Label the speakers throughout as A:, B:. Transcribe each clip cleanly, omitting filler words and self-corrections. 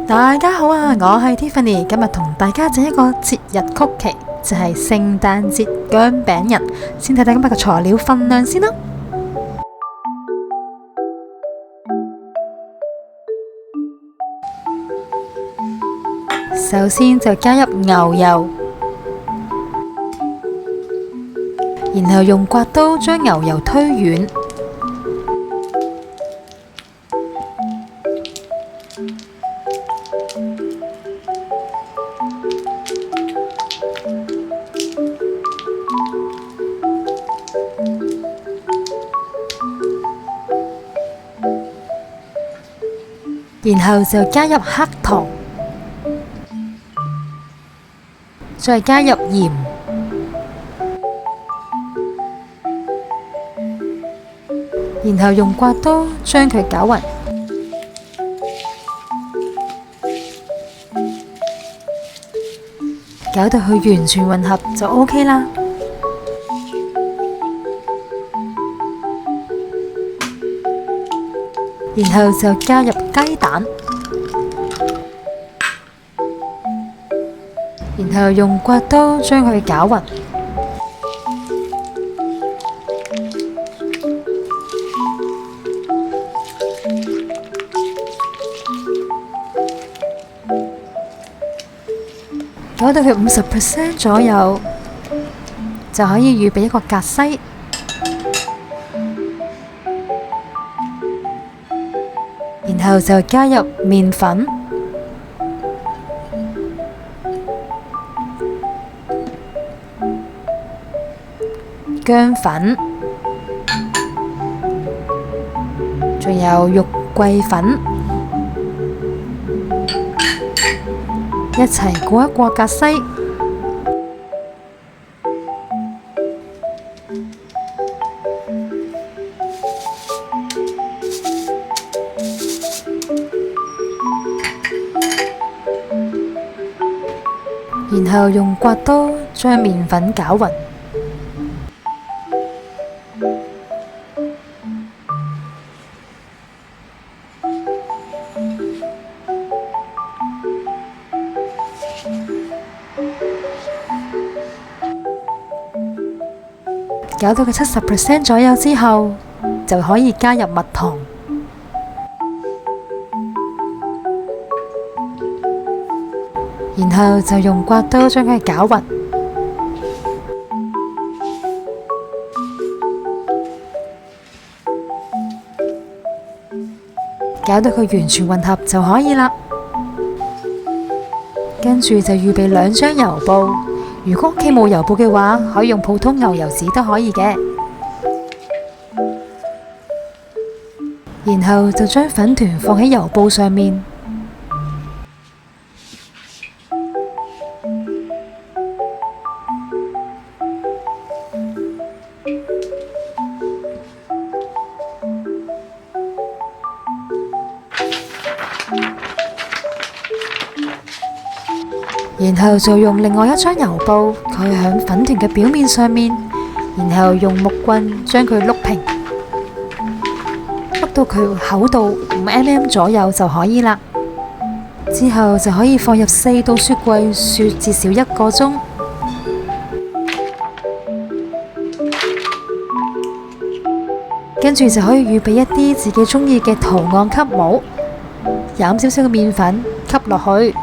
A: 大家好啊，我係 Tiffany， 今日同大家整一個節日曲奇，就係聖誕節薑餅人。先睇睇今日嘅材料分量先啦。首先就加入牛油，然後用刮刀將牛油推軟。然後就加入黑糖，再加入鹽，然後用刮刀將佢攪勻，攪到佢完全混合就 OK 啦。然後就加入雞蛋，然後用刮刀將佢攪勻，攪到佢50% 左右，就可以預備一個格西。然後就加入麵粉、薑粉，仲有肉桂粉，一齊過一過格西。然後用刮刀將麵粉攪勻，攪到佢70% 左右之後，就可以加入蜜糖。然後就用刮刀將佢攪勻，攪到佢完全混合就可以啦。跟住就預備2張油布，如果屋企冇油布嘅話，可以用普通牛油紙都可以嘅。然後就將粉團放喺油布上面。然後就用另外1張油布蓋喺粉團嘅表面上面，然後用木棍將佢碌平，碌到佢厚度5mm 左右就可以啦。之後就可以放入4度雪櫃雪至少1個鐘。跟住就可以預備一啲自己中意嘅圖案級帽，飲少少嘅麵粉吸落去。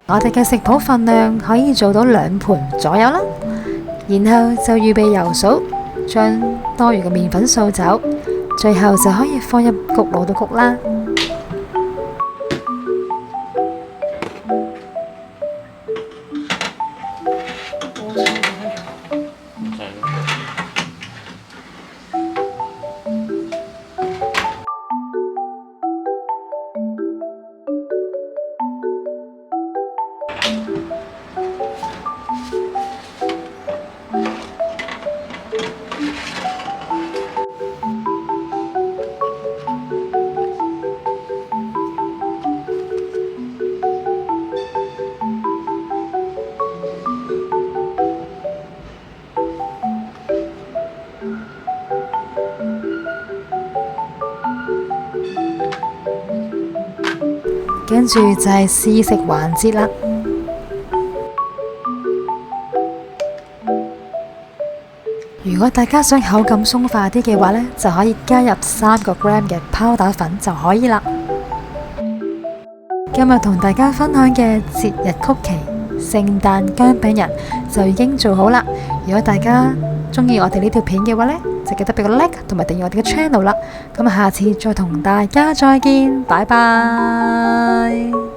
A: 我哋嘅食譜份量可以做到2盤左右啦，然後就預備油掃，將多餘嘅麵粉掃走，最後就可以放入焗爐度焗啦。跟住就係試食環節啦。如果大家想口感鬆化啲嘅話呢，就可以加入3個 gram 嘅泡打粉就可以啦。今日同大家分享嘅節日曲奇聖誕薑餅人就已經做好啦。如果大家中意我哋呢條片嘅話呢，就記得俾個 like 同埋訂閱我哋嘅 channel 啦。咁下次再同大家再見，拜拜。